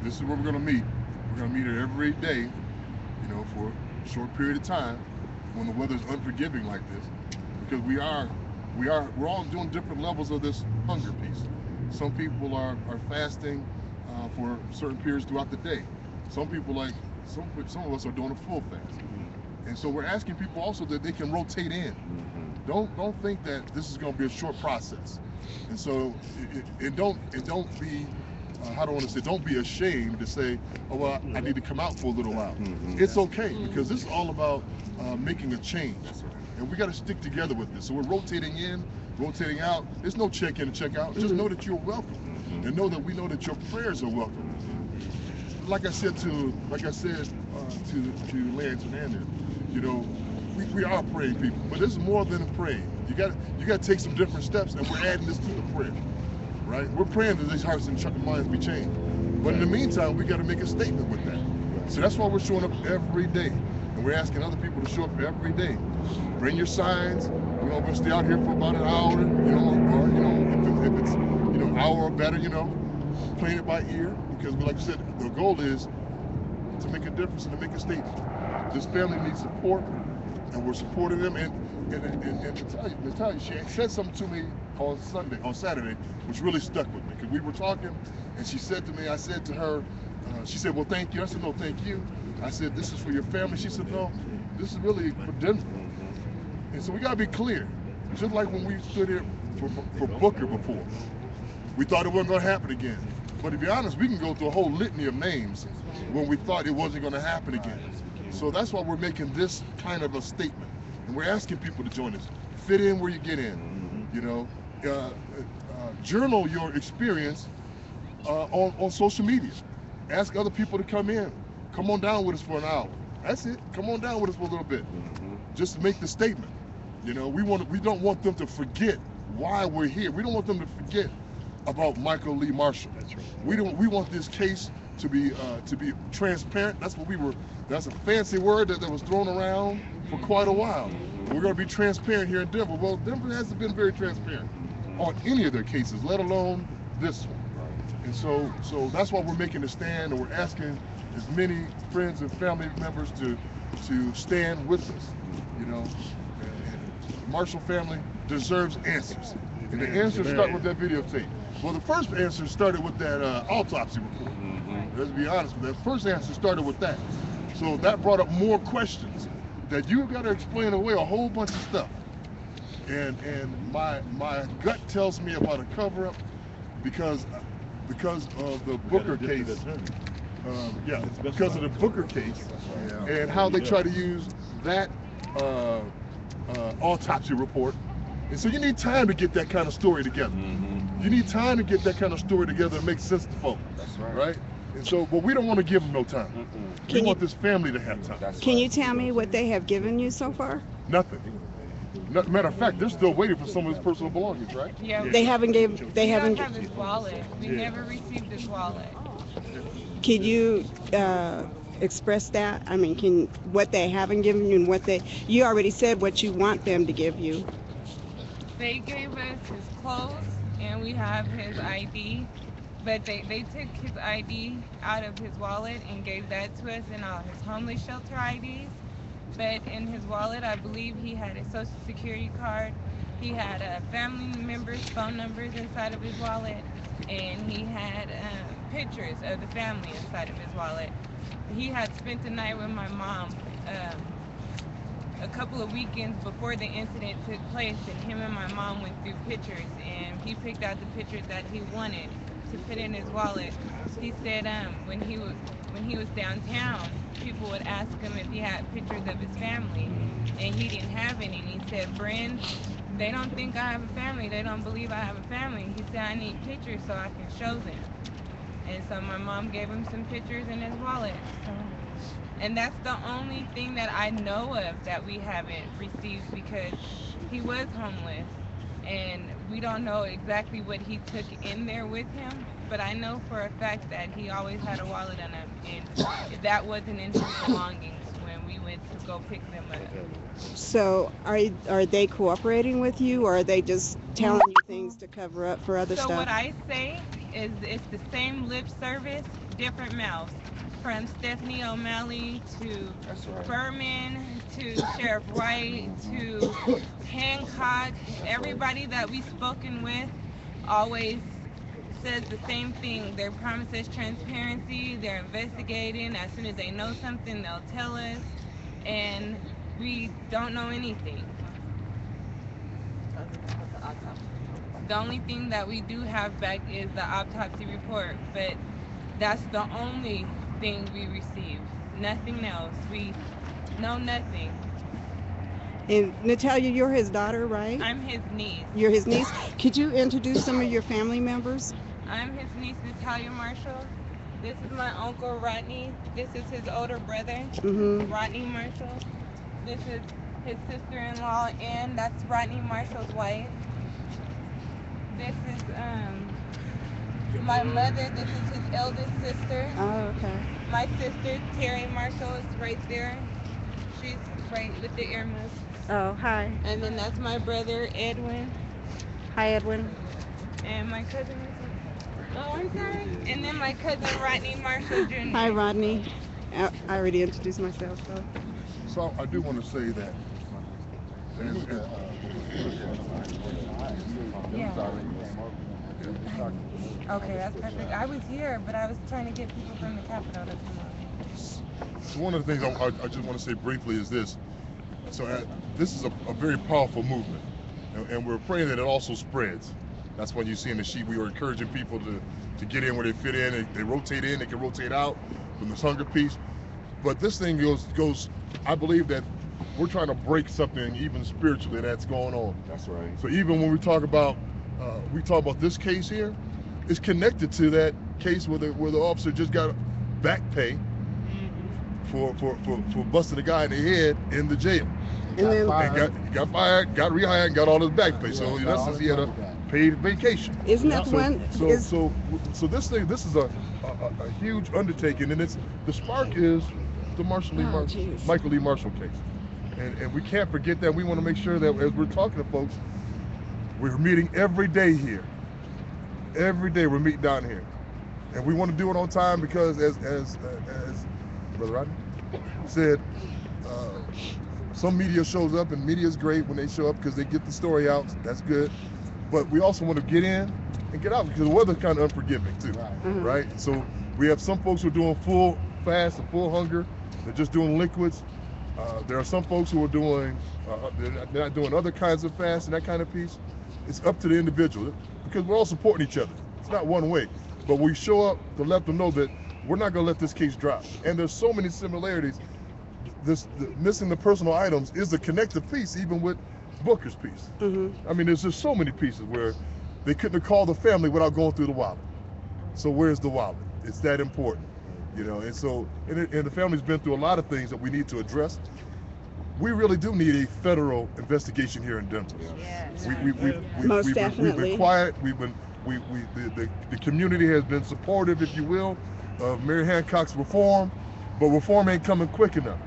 this is where we're going to meet. We're going to meet here every day, for a short period of time when the weather's unforgiving like this, because we're all doing different levels of this hunger piece. Some people are fasting for certain periods throughout the day. Some people, like some of us, are doing a full fast. And so we're asking people also that they can rotate in. Don't think that this is going to be a short process. And so don't be how do I want to say, don't be ashamed to say, oh, well, I need to come out for a little while. It's okay, because this is all about making a change. And we got to stick together with this. So we're rotating in, rotating out. There's no check in and check out. Just know that you're welcome. And know that we know that your prayers are welcome. Like I said to Lance Hernandez, we are praying people, but it's more than a praying. You got to take some different steps, and we're adding this to the prayer, right? We're praying that these hearts and minds be changed, but in the meantime, we got to make a statement with that. So that's why we're showing up every day, and we're asking other people to show up every day. Bring your signs. We're gonna stay out here for about an hour, or if it's an hour or better, playing it by ear, because like I said, the goal is to make a difference and to make a statement. This family needs support, and we're supporting them. And Natalia, she said something to me on Saturday, which really stuck with me, because we were talking, and she said to me, I said to her, she said, well, thank you. I said, no, thank you. I said, this is for your family. She said, no, this is really for Denver. And so we gotta be clear. Just like when we stood here for Booker before, we thought it wasn't gonna happen again. But to be honest, we can go through a whole litany of names when we thought it wasn't gonna happen again. So that's why we're making this kind of a statement. And we're asking people to join us. Fit in where you get in. Journal your experience on social media. Ask other people to come in. Come on down with us for an hour. That's it. Come on down with us for a little bit. Just to make the statement. We don't want them to forget why we're here. We don't want them to forget about Michael Lee Marshall. That's right. We want this case to be transparent. That's a fancy word that was thrown around for quite a while. We're going to be transparent here in Denver. Well, Denver hasn't been very transparent on any of their cases, let alone this one. And so that's why we're making a stand, and we're asking as many friends and family members to stand with us. And the Marshall family deserves answers, and the answers start with that videotape. Well, the first answer started with that autopsy report. Let's be honest with that. First answer started with that. So that brought up more questions that you've got to explain away a whole bunch of stuff. And my gut tells me about a cover-up because of the Booker case. Because of the Booker case and how they try to use that autopsy report. And so you need time to get that kind of story together. You need time to get that kind of story together and make sense to folks. That's right. And so, but we don't want to give them no time. We want this family to have time. Can you tell me what they have given you so far? Nothing. Matter of fact, they're still waiting for some of his personal belongings, right? Yeah. They haven't have his wallet. We never received his wallet. Can you express that? I mean, what they haven't given you and you already said what you want them to give you. They gave us his clothes and we have his ID, but they took his ID out of his wallet and gave that to us and all his homeless shelter IDs. But in his wallet, I believe he had a social security card. He had family members' phone numbers inside of his wallet, and he had pictures of the family inside of his wallet. He had spent the night with my mom a couple of weekends before the incident took place, and him and my mom went through pictures, and he picked out the pictures that he wanted to put in his wallet. He said when he was downtown, people would ask him if he had pictures of his family, and he didn't have any. And he said, Bryn, they don't think I have a family. They don't believe I have a family. He said, I need pictures so I can show them. And so my mom gave him some pictures in his wallet. And that's the only thing that I know of that we haven't received, because he was homeless and we don't know exactly what he took in there with him, but I know for a fact that he always had a wallet on him, and that wasn't in his belongings when we went to go pick them up. So are they cooperating with you, or are they just telling you things to cover up for other stuff? So what I say is it's the same lip service different mouths, from Stephanie O'Malley to Furman to Sheriff White to Hancock. Everybody that we've spoken with always says the same thing. They promise us transparency. They're investigating. As soon as they know something, they'll tell us, and we don't know anything. The only thing that we do have back is the autopsy report, but that's the only thing we receive. Nothing else. We know nothing. And Natalia, you're his daughter, right? I'm his niece. You're his niece. Could you introduce some of your family members? I'm his niece, Natalia Marshall. This is my uncle, Rodney. This is his older brother, Rodney Marshall. This is his sister-in-law, Ann. That's Rodney Marshall's wife. This is my mother. This is his eldest sister. Oh, okay. My sister, Terry Marshall, is right there. She's right with the earmuffs. Oh, hi. And then that's my brother, Edwin. Hi, Edwin. And my cousin is... Oh, I'm sorry. And then my cousin, Rodney Marshall Jr. Hi, Rodney. I already introduced myself, so. So I do want to say that. Okay, that's perfect. I was here, but I was trying to get people from the Capitol to come on. So one of the things I just want to say briefly is this. So this is a very powerful movement, and we're praying that it also spreads. That's when you see in the sheet, we were encouraging people to get in where they fit in. They rotate in, they can rotate out from this hunger piece. But this thing goes, I believe that we're trying to break something even spiritually that's going on. That's right. So even when we talk about this case here, it's connected to that case where the officer just got back pay for busting a guy in the head in the jail. He Got fired, got rehired, and got all his back pay. So in essence, he had a paid vacation. Isn't that one? So this is a huge undertaking, and the spark is the Michael Lee Marshall case, and we can't forget that. We want to make sure that as we're talking to folks, we're meeting every day here. Every day we're meeting down here, and we want to do it on time because as Brother Rodney said, some media shows up, and media is great when they show up because they get the story out. That's good. But we also want to get in and get out because the weather's kind of unforgiving too, right? So we have some folks who are doing full fast and full hunger. They're just doing liquids. There are some folks who are doing, they're not doing other kinds of fast and that kind of piece. It's up to the individual because we're all supporting each other. It's not one way. But we show up to let them know that we're not going to let this case drop. And there's so many similarities. Missing the personal items is the connective piece, even with Booker's piece. I mean, there's just so many pieces where they couldn't have called the family without going through the wallet. So where's the wallet? It's that important, you know. And so, and the family's been through a lot of things that we need to address. We really do need a federal investigation here in Denver. Yes. Most definitely. We've been quiet. The community has been supportive, if you will, of Mary Hancock's reform, but reform ain't coming quick enough.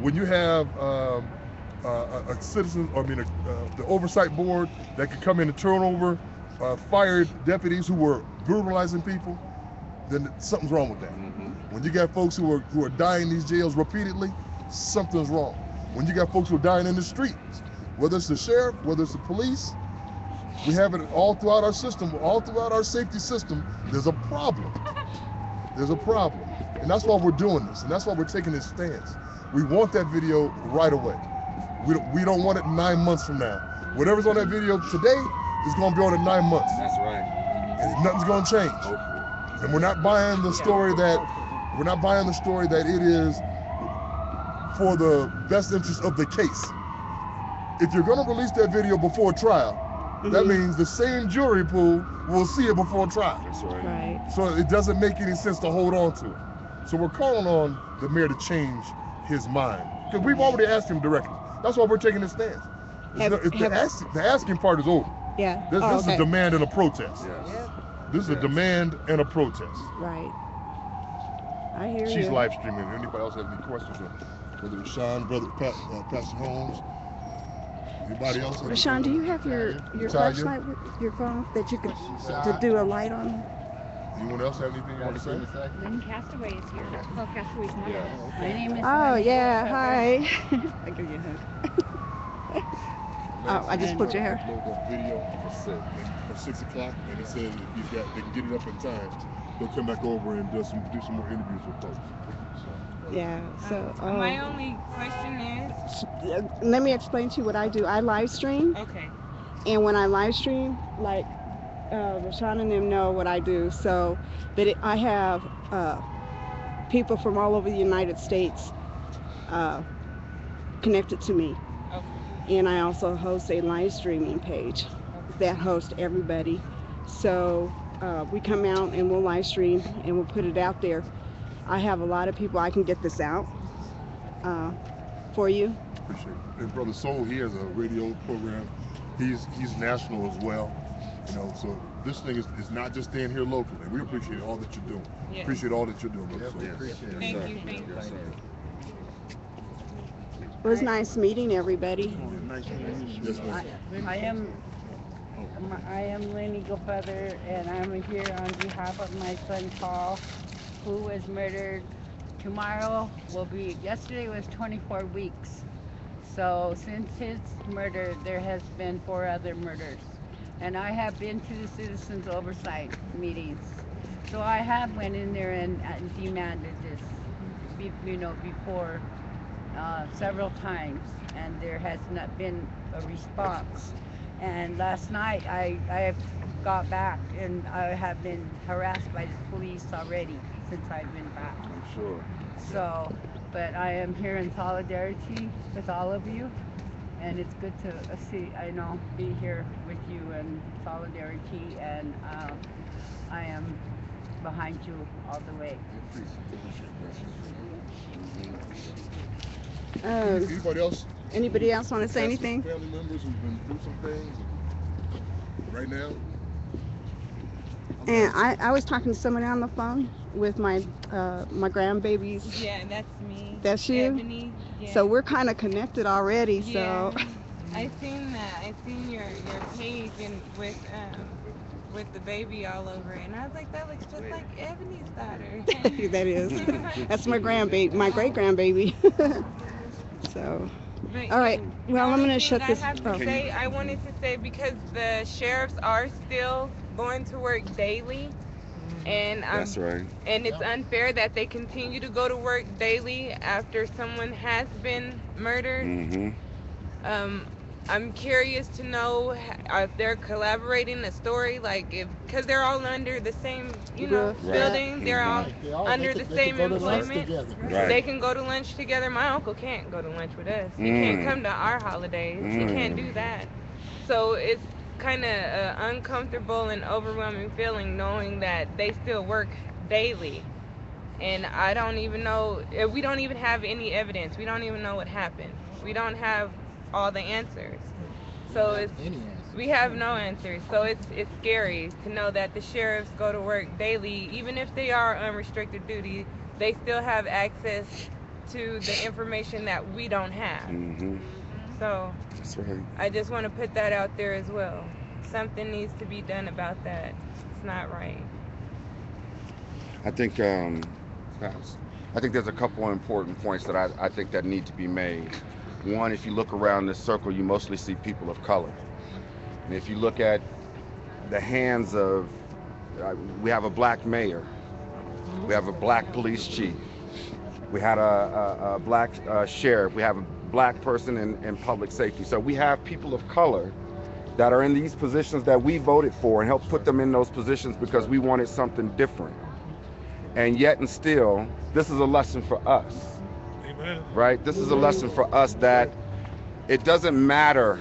When you have a citizen, the oversight board that could come in and turn over fired deputies who were brutalizing people, then something's wrong with that. When you got folks who are dying in these jails repeatedly, something's wrong. When you got folks who are dying in the streets, whether it's the sheriff, whether it's the police, we have it all throughout our system, all throughout our safety system. There's a problem. There's a problem. And that's why we're doing this, and that's why we're taking this stance. We want that video right away. We don't want it 9 months from now. Whatever's on that video today is going to be on in 9 months. That's right. And nothing's going to change. And we're not buying the story that it is for the best interest of the case. If you're going to release that video before trial, that means the same jury pool will see it before trial. That's right. Right. So it doesn't make any sense to hold on to it. So we're calling on the mayor to change his mind, because we've already asked him directly. That's why we're taking this stance. The asking part is over. Yeah. This is a demand and a protest. Yes. This is a demand and a protest. Right. I hear you. She's live streaming. If anybody else has any questions, whether it's Sean, Brother Pastor Holmes, anybody else? Rashawn, do you have your flashlight with your phone that you could to do a light on? Anyone else have anything you want to say? Lynn Castaway is here. Oh, Castaway's mother. Yeah. My name is. Oh Lynn yeah, Castaway. hi. I give you a hug. Oh, I just put your hair. Upload that video for 6 o'clock, and it says if they can get it up in time, they'll come back over and do some more interviews with folks. Yeah. So My only question is, let me explain to you what I do. I live stream, okay, and when I live stream, like Rashawn and them know what I do. So, but I have people from all over the United States connected to me. okay, And I also host a live streaming page that hosts everybody. So we come out and we'll live stream and we'll put it out there. I have a lot of people. I can get this out for you. Appreciate it. And Brother Soul, he has a radio program. He's national as well. You know, so this thing is not just staying here locally. We appreciate all that you're doing. yes. Appreciate all that you're doing, Brother Yep, Soul. we appreciate it. Thank you, thank you. Yes, sir. It was nice meeting everybody. Yes, ma'am. I am Lenny Gofeather, and I'm here on behalf of my son Paul, who was murdered. Yesterday was 24 weeks. So since his murder, there has been 4 other murders. And I have been to the citizens oversight meetings. So I have went in there and demanded this, before several times, and there has not been a response. And last night I got back, and I have been harassed by the police already since I've been back. I'm sure. So, but I am here in solidarity with all of you, and it's good to be here with you in solidarity, and I am behind you all the way. Anybody else Want to say anything? Family members who've been through some things right now? And I was talking to somebody on the phone with my grandbabies. Yeah, that's me. That's you? Ebony. Yeah. So we're kind of connected already. Yeah. So I seen that. I seen your page and with the baby all over it, and I was like, that looks just like Ebony's daughter. that is. That's my grandbaby, my great grandbaby. So. But All right. Well, I'm gonna shut this. I have to say, I wanted to say, because the sheriffs are still going to work daily, and That's right. and it's unfair that they continue to go to work daily after someone has been murdered. Mm-hmm. I'm curious to know if they're collaborating a story, because they're all under the same, Roof. building. They're all under the same employment. Right. They can go to lunch together. My uncle can't go to lunch with us. He can't come to our holidays. He can't do that. So it's kind of an uncomfortable and overwhelming feeling knowing that they still work daily. And I don't even know, we don't even have any evidence. We don't even know what happened. We don't have all the answers. So we have no answers. So it's scary to know that the sheriffs go to work daily, even if they are unrestricted duty, they still have access to the information that we don't have. Mm-hmm. So That's right. I just want to put that out there as well. Something needs to be done about that. It's not right. I think there's a couple of important points that I think that need to be made. One, if you look around this circle, you mostly see people of color. And if you look at the hands of, we have a black mayor, we have a black police chief, we had a black sheriff, we have a black person in public safety. So we have people of color that are in these positions that we voted for and helped put them in those positions because we wanted something different. And yet and still, this is a lesson for us. Amen. Right? This is a lesson for us that it doesn't matter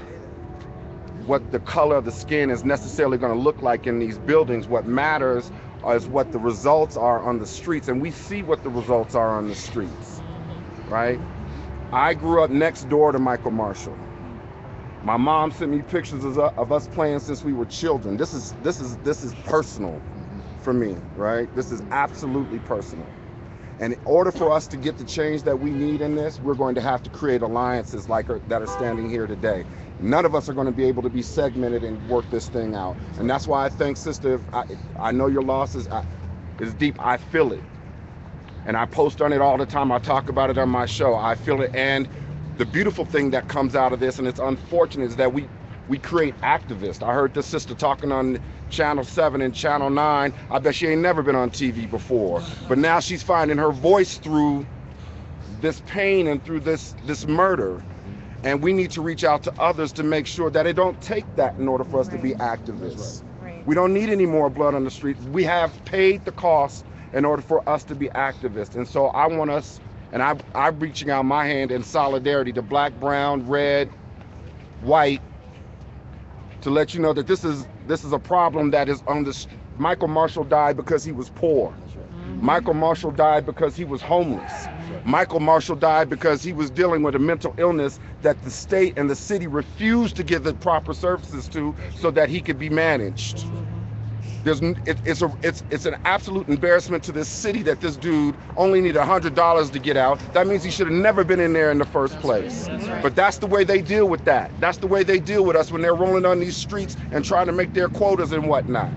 what the color of the skin is necessarily going to look like in these buildings. What matters is what the results are on the streets, and we see what the results are on the streets, right? I grew up next door to Michael Marshall. My mom sent me pictures of us playing since we were children. This is personal for me, right? This is absolutely personal. And in order for us to get the change that we need in this, we're going to have to create alliances that are standing here today. None of us are going to be able to be segmented and work this thing out. And that's why I think, sister, I know your losses. is deep. I feel it. And I post on it all the time. I talk about it on my show. I feel it. And the beautiful thing that comes out of this, and it's unfortunate, is that we create activists. I heard this sister talking on Channel 7 and Channel 9. I bet she ain't never been on TV before. But now she's finding her voice through this pain and through this murder. And we need to reach out to others to make sure that it don't take that in order for us to be activists. Right. We don't need any more blood on the streets. We have paid the cost in order for us to be activists. And so I want us, and I'm reaching out my hand in solidarity to black, brown, red, white, to let you know that this is a problem that is on this. Michael Marshall died because he was poor. Michael Marshall died because he was homeless. Michael Marshall died because he was dealing with a mental illness that the state and the city refused to give the proper services to so that he could be managed. It's an absolute embarrassment to this city that this dude only needed $100 to get out. That means he should have never been in there in the first place. But that's the way they deal with that. That's the way they deal with us when they're rolling on these streets and trying to make their quotas and whatnot.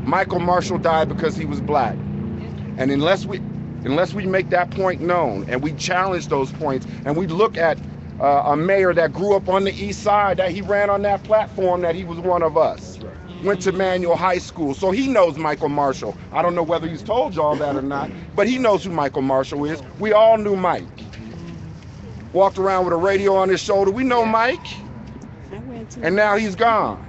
Michael Marshall died because he was black. And unless we make that point known and we challenge those points and we look at a mayor that grew up on the east side, that he ran on that platform, that he was one of us. Went to Manual High School, so he knows Michael Marshall. I don't know whether he's told y'all that or not, but he knows who Michael Marshall is. We all knew Mike. Walked around with a radio on his shoulder. We know Mike. And now he's gone.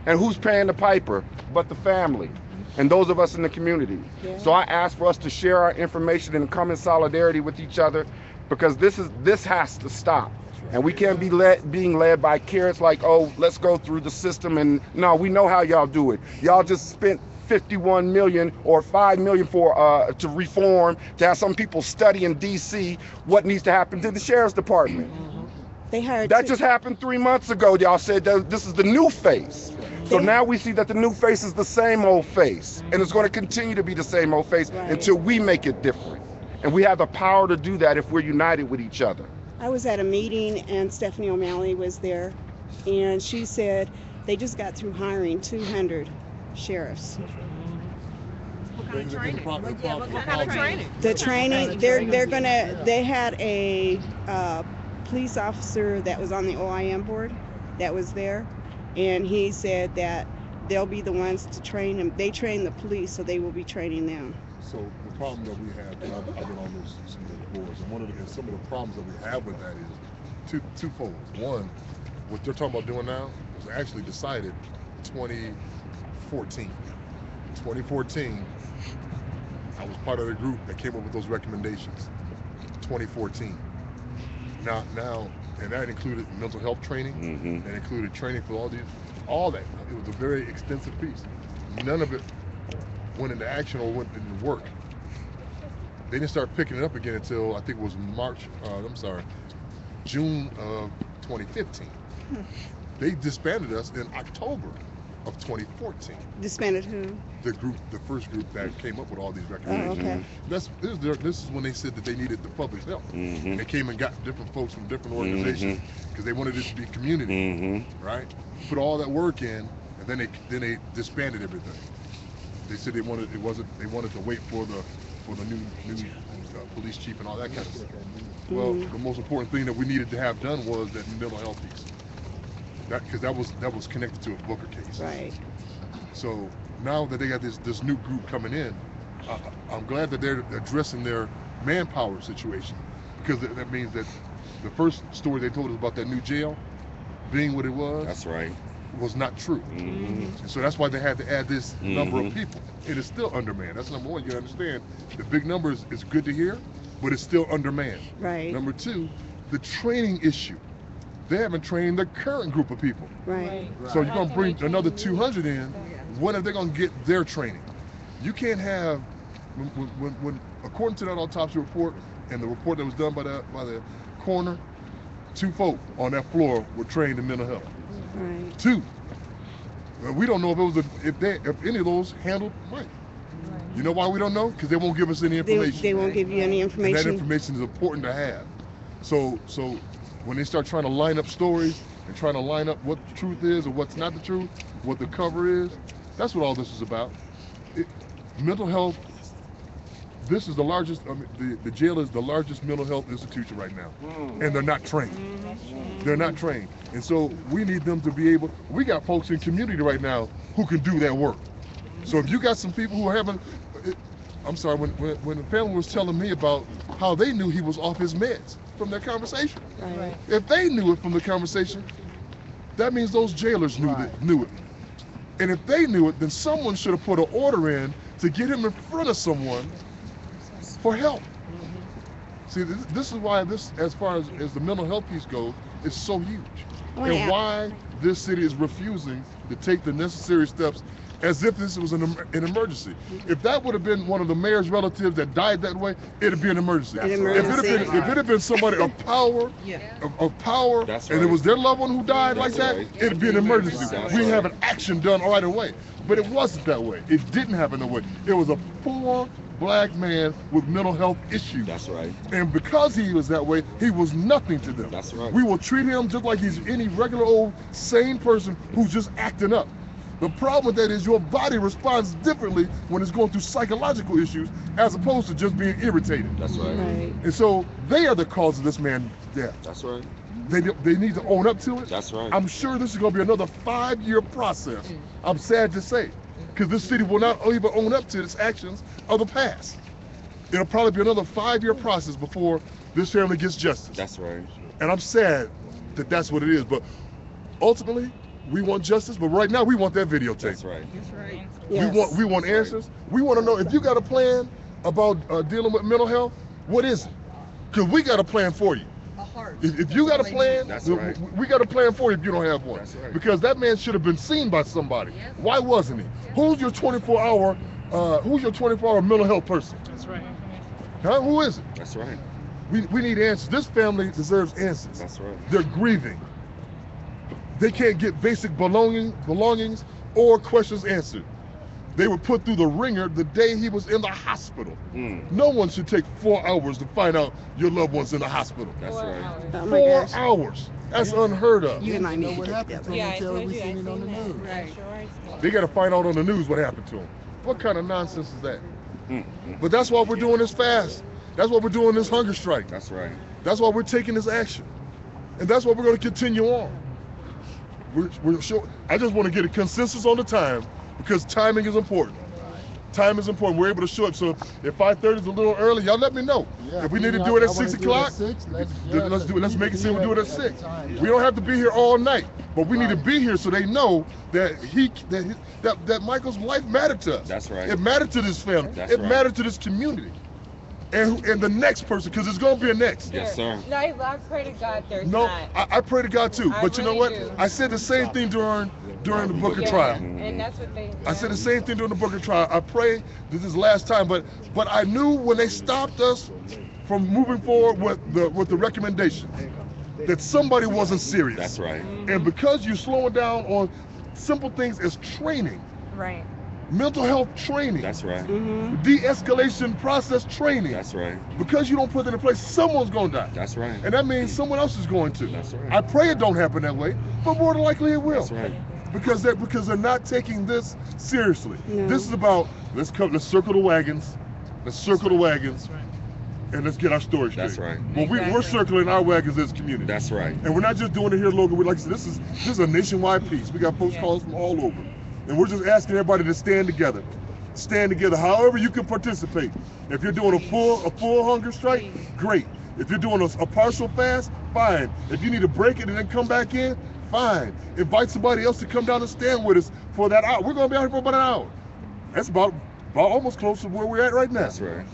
And who's paying the piper but the family and those of us in the community? Yeah. So I ask for us to share our information and come in solidarity with each other, because this has to stop. And we can't be being led by carrots like, oh, let's go through the system. And no, we know how y'all do it. Y'all just spent $51 million or $5 million to reform, to have some people study in DC what needs to happen to the sheriff's department. They hired That just happened 3 months ago. Y'all said that this is the new face. So now we see that the new face is the same old face. And it's going to continue to be the same old face until we make it different. And we have the power to do that if we're united with each other. I was at a meeting and Stephanie O'Malley was there, and she said they just got through hiring 200 sheriffs. What kind of training? What kind of training? The training, they had a police officer that was on the OIM board that was there, and he said that they'll be the ones to train them. They train the police, so they will be training them. So the problem that we have, and I've been on some of those boards, and some of the problems that we have with that is twofold. One, what they're talking about doing now was actually decided 2014. 2014, I was part of the group that came up with those recommendations. 2014. Now, and that included mental health training, and included training for all that. It was a very extensive piece. None of it went into action or went into work. They didn't start picking it up again until I think it was June of 2015. They disbanded us in October of 2014. Disbanded who? The first group that came up with all these recommendations. This is when they said that they needed the public's help. They came and got different folks from different organizations because they wanted it to be community, right? Put all that work in, and then they disbanded everything. They said they wanted to wait for the new police chief and all that kind of stuff. Well, the most important thing that we needed to have done was that mental health piece. Because that was connected to a Booker case. Right. So now that they got this new group coming in, I'm glad that they're addressing their manpower situation, because that means that the first story they told us about that new jail being what it was. That's right. Was not true. And so that's why they had to add this number of people. It is still undermanned. That's number one. You understand, the big numbers is good to hear, but it's still undermanned. Right. Number two, the training issue. They haven't trained the current group of people. Right. So you're gonna bring another 200 in. When are they gonna get their training? You can't have, when according to that autopsy report and the report that was done by the coroner, 2 folk on that floor were trained in mental health. Right. 2. We don't know if any of those handled Mike. You know why we don't know? Because they won't give us any information. They won't give you any information. And that information is important to have. So when they start trying to line up stories and trying to line up what the truth is or what's not the truth, what the cover is, that's what all this is about. mental health. This is the largest. I mean, the jail is the largest mental health institution right now, and they're not trained. They're not trained, and so we need them to be able. We got folks in community right now who can do that work. So if you got some people who are having, I'm sorry, when the family was telling me about how they knew he was off his meds from that conversation. Right. If they knew it from the conversation, that means those jailers knew it. And if they knew it, then someone should have put an order in to get him in front of someone for help. See, this is why this, as far as the mental health piece goes, is so huge. And why this city is refusing to take the necessary steps as if this was an emergency. If that would have been one of the mayor's relatives that died that way, it'd be an emergency. If it had been somebody of power, That's and it was their loved one who died like that, it'd be an emergency. We have an action done right away. But it wasn't that way. It didn't happen that way. It was a poor black man with mental health issues. That's right. And because he was that way, he was nothing to them. That's right. We will treat him just like he's any regular old sane person who's just acting up. The problem with that is your body responds differently when it's going through psychological issues as opposed to just being irritated. That's right. And so they are the cause of this man's death. That's right. They need to own up to it. That's right. I'm sure this is going to be another 5-year process. I'm sad to say, because this city will not even own up to its actions of the past. It'll probably be another 5-year process before this family gets justice. That's right. And I'm sad that that's what it is. But ultimately, we want justice. But right now, we want that videotape. That's right. Yes. We want answers. We want to know if you got a plan about dealing with mental health. What is it? Because we got a plan for you. If you got a plan, That's right. we got a plan for you if you don't have one. That's right. Because that man should have been seen by somebody. Why wasn't he? Who's your 24-hour mental health person? That's right. Huh? Who is it? That's right. We need answers. This family deserves answers. That's right. They're grieving. They can't get basic belongings or questions answered. They were put through the ringer the day he was in the hospital. No one should take 4 hours to find out your loved one's in the hospital. That's right. Oh my 4 gosh. hours. That's unheard of. You and I need to what get happened to together. him until we seen it on the news. Right. They got to find out on the news what happened to him. What kind of nonsense is that? But that's why we're doing this fast. That's why we're doing this hunger strike. That's right. That's why we're taking this action. And that's why we're going to continue on. We're sure, I just want to get a consensus on the time because timing is important. Time is important. We're able to show up. So if 5:30 is a little early, y'all let me know. Yeah, if we need to do it at 6 o'clock, let's do it. Let's make it say we'll do it at 6. We don't have to be here all night, but we need to be here so they know that that Michael's life mattered to us. That's right. It mattered to this family. That's it right. mattered to this community, and the next person, because it's gonna be a next. Yes, sir. No, I pray to God there's No, not. I pray to God too. I But you know really what? do. I said the same thing during the Booker trial. And that's what they. I said the same thing during the Booker trial. I pray this is the last time, but I knew when they stopped us from moving forward with the recommendation that somebody wasn't serious. That's right. And because you're slowing down on simple things as training, Right. mental health training, That's right. de-escalation process training, That's right. because you don't put it in place, someone's gonna die. That's right. And that means someone else is going to. That's right. I pray it don't happen that way, but more than likely it will. That's right. Because they're not taking this seriously. No. This is about let's circle the wagons, and let's get our story straight. That's right. Well, we're Exactly. circling our wagons as a community. That's right. And we're not just doing it here, Logan. Like I said, this is a nationwide piece. We got folks Yeah. calling from all over, and we're just asking everybody to stand together. Stand together. However you can participate. If you're doing a full hunger strike, great. If you're doing a partial fast, fine. If you need to break it and then come back in, fine. Invite somebody else to come down and stand with us for that hour. We're gonna be out here for about an hour. That's about almost close to where we're at right now. That's right.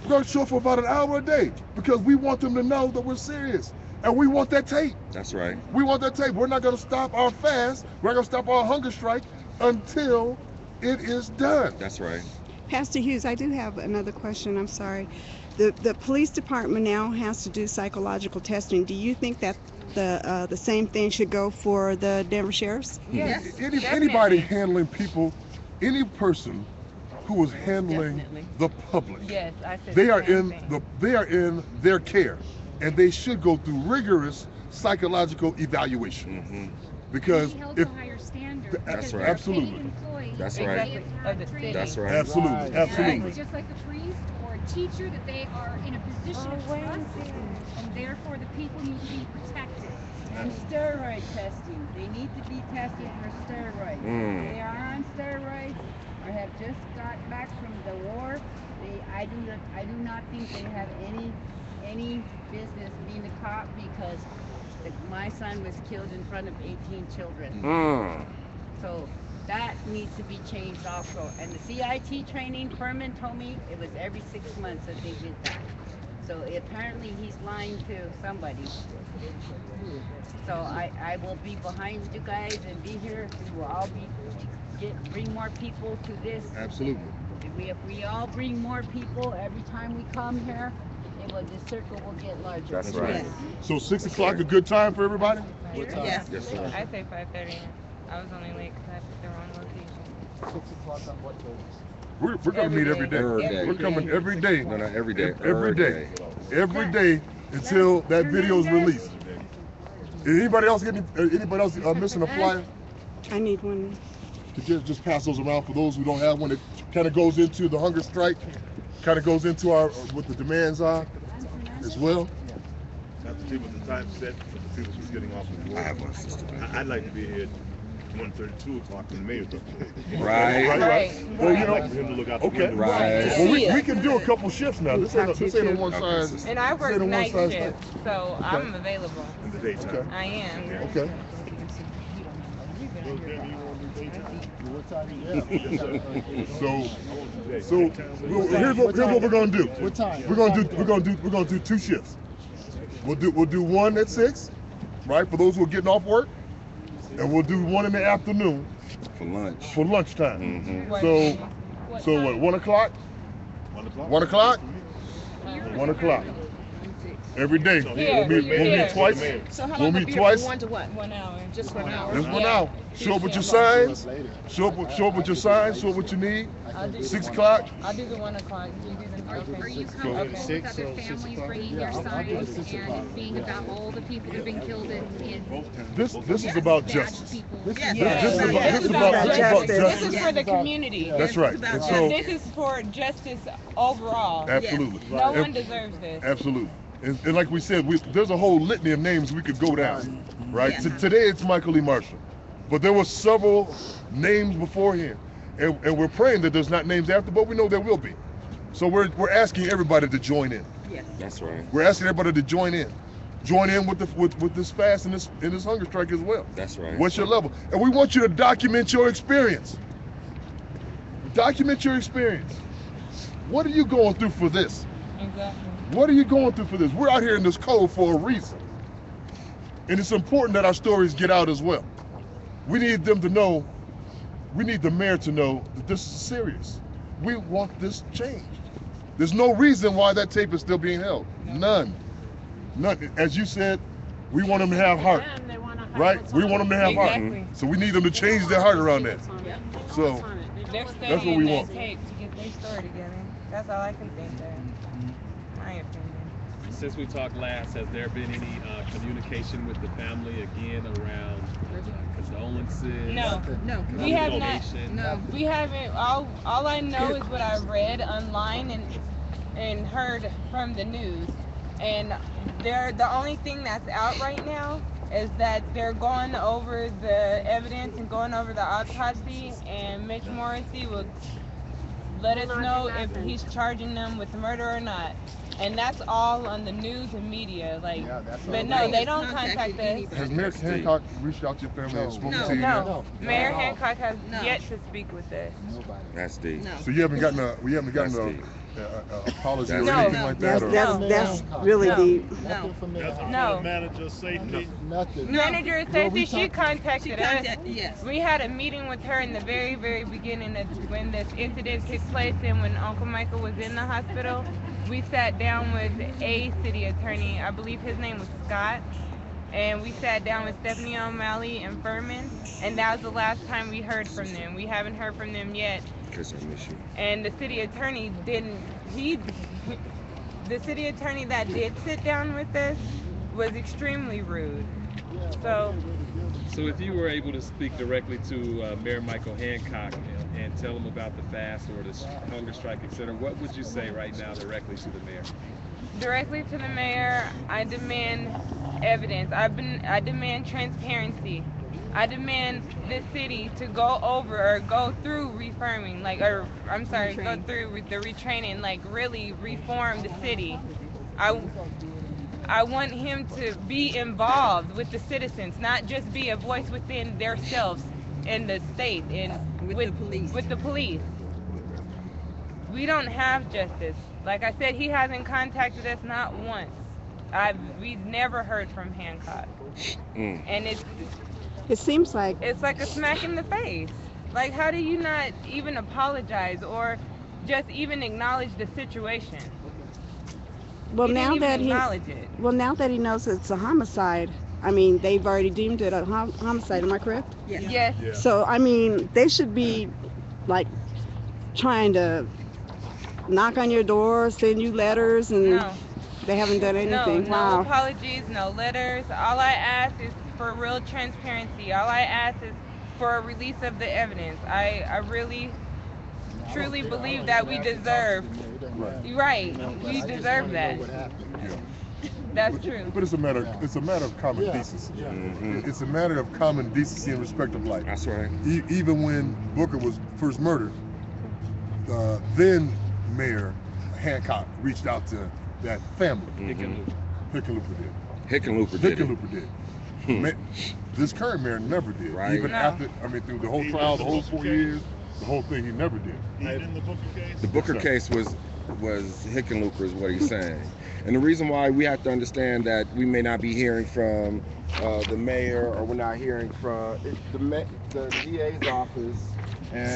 We're gonna show up for about an hour a day because we want them to know that we're serious. And we want that tape. That's right. We want that tape. We're not gonna stop our fast. We're not gonna stop our hunger strike until it is done. That's right. Pastor Hughes, I do have another question. I'm sorry. The police department now has to do psychological testing. Do you think that the same thing should go for the Denver sheriffs? Yes. Anybody handling people, any person who is handling the public, Yes, I said they the are same in thing. they are in their care, and they should go through rigorous psychological evaluation. Mm-hmm. Because Be held if to a higher standard. That's because right. they're a Absolutely. paid employee. employee. That's They right. have to Of have the training. That's right. Absolutely, Right. absolutely. It's just like a priest or a teacher, that they are in a position of trust, and therefore the people need to be protected. And steroid testing. They need to be tested for steroids. Mm. They are on steroids or have just got back from the war. I do not think they have any business being a cop, because my son was killed in front of 18 children. Mm. So that needs to be changed also. And the CIT training, Furman told me it was every 6 months that they did that. So apparently he's lying to somebody. So I will be behind you guys and be here. We will all bring more people to this. Absolutely. If we all bring more people every time we come here, the circle will get larger. That's right. So 6 o'clock a good time for everybody? Yes. Yes, sir. I say 5:30. I was only late because I picked the wrong location. 6 o'clock on what days? We're gonna meet every day. Every day. We're coming every day. No, not every day. Every day. Every day until that video is released. Is anybody else missing a flyer? I need one. To just pass those around for those who don't have one. It kind of goes into the hunger strike, kind of goes into what the demands are as well. Have to see what the time set for the people who's getting off of I work. have one sister. I'd like to be here at 1:30, 2 o'clock when the mayor's up there. Right. Right. Well, you I'd like know, for him to look out the okay. window. Right. Well, we can do a couple shifts now. This ain't a one Okay, size. sister. And I Say work the one night size shift, so I'm available. In the daytime. Okay. I am. Okay. What time? Yeah. So here's what we're gonna do. What time? We're gonna do 2 shifts. We'll do one at 6, right, for those who are getting off work, and we'll do one in the afternoon For lunch. for lunchtime. Mm-hmm. So what? 1 o'clock? 1 o'clock? 1 o'clock? 1 o'clock. Every day. Here, We'll here. meet twice. So how We'll long meet will be twice. 1 to what? 1 hour. Just 1 hour. Just 1 Yeah. hour. Show up with your signs. Show up with your signs. Show up what you need. I'll do 6 o'clock. I'll do the 1 o'clock. You do the Are you So, comfortable with 6, other so 6 families o'clock? bringing Yeah, their I'll do signs 6 o'clock. and being about all the people that have been killed in This is about bad justice. people? This Yeah. is about This is about justice. This is for the community. That's right. It's about And so, This is for justice overall. absolutely. No one deserves this. Absolutely. And like we said, there's a whole litany of names we could go down, right? Yeah. Today it's Michael Lee Marshall, but there were several names before him, and we're praying that there's not names after, but we know there will be. So we're asking everybody to join in. Yes. That's right. We're asking everybody to join in with this fast and this hunger strike as well. That's right. What's your level? And we want you to document your experience. Document your experience. What are you going through for this? Exactly. What are you going through for this? We're out here in this cold for a reason. And it's important that our stories get out as well. We need them to know, we need the mayor to know that this is serious. We want this changed. There's no reason why that tape is still being held. None. None. As you said, we want them to have heart. Right? We want them to have heart. Exactly. So we need them to change their heart around that. So They're what studying we that want. tape to get their story together. That's all I can think of. My opinion. Since we talked last, has there been any communication with the family again around condolences? No. No. We have not. Donation? No. We haven't. All I know is what I read online and heard from the news. And the only thing that's out right now is that they're going over the evidence and going over the autopsy, and Mitch Morrissey will let us know if he's charging them with murder or not. And that's all on the news and media. Like, Yeah, that's all. but no, they don't Contacted contact us. anybody. has Mayor Hancock reached out to your family and spoken No. to you? yet? No, Mayor No. Hancock has No. yet to speak with us. Nobody. That's deep. No. So you haven't gotten a That's a deep. apology or No. anything like that? That's or- really No. deep. Nothing from there. No. Manager safety. Nothing. Manager Well, we Stacey, she contacted us. Yes. We had a meeting with her in the very, very beginning of when this incident took place and when Uncle Michael was in the hospital. We sat down with a city attorney, I believe his name was Scott, and we sat down with Stephanie O'Malley and Furman, and that was the last time we heard from them. We haven't heard from them yet. Because I miss you. And the city attorney the city attorney that did sit down with us was extremely rude. So So if you were able to speak directly to Mayor Michael Hancock, and tell them about the fast or the hunger strike, etc., what would you say right now directly to the mayor? Directly to the mayor, I demand evidence. I demand transparency. I demand the city to go through reforming, go through the retraining, like really reform the city. I want him to be involved with the citizens, not just be a voice within themselves in the state and with the police. We don't have justice. Like I said, he hasn't contacted us not once. We've never heard from Hancock. And It seems like it's like a smack in the face. Like, how do you not even apologize or just even acknowledge the situation? well He now didn't that even acknowledge it. now that he knows it's a homicide. I mean, they've already deemed it a homicide. Am I correct? Yes. Yeah. So I mean, they should be like trying to knock on your door, send you letters, and No. they haven't done anything. No Wow. apologies, no letters. All I ask is for real transparency. All I ask is for a release of the evidence. I really, truly believe that we deserve. Right. We deserve that. Yeah. That's true. But it's a matter of common decency. It's a matter of common decency and respect of life. That's right. Even when Booker was first murdered, then Mayor Hancock reached out to that family. Hickenlooper did. Hickenlooper did. This current mayor never did. Right. Even after, through the whole trial, the whole 4 years, the whole thing, he never did. Even in the Booker case? The Booker case was Hickenlooper is what he's saying. And the reason why we have to understand that we may not be hearing from the mayor, or we're not hearing from the DA's office, and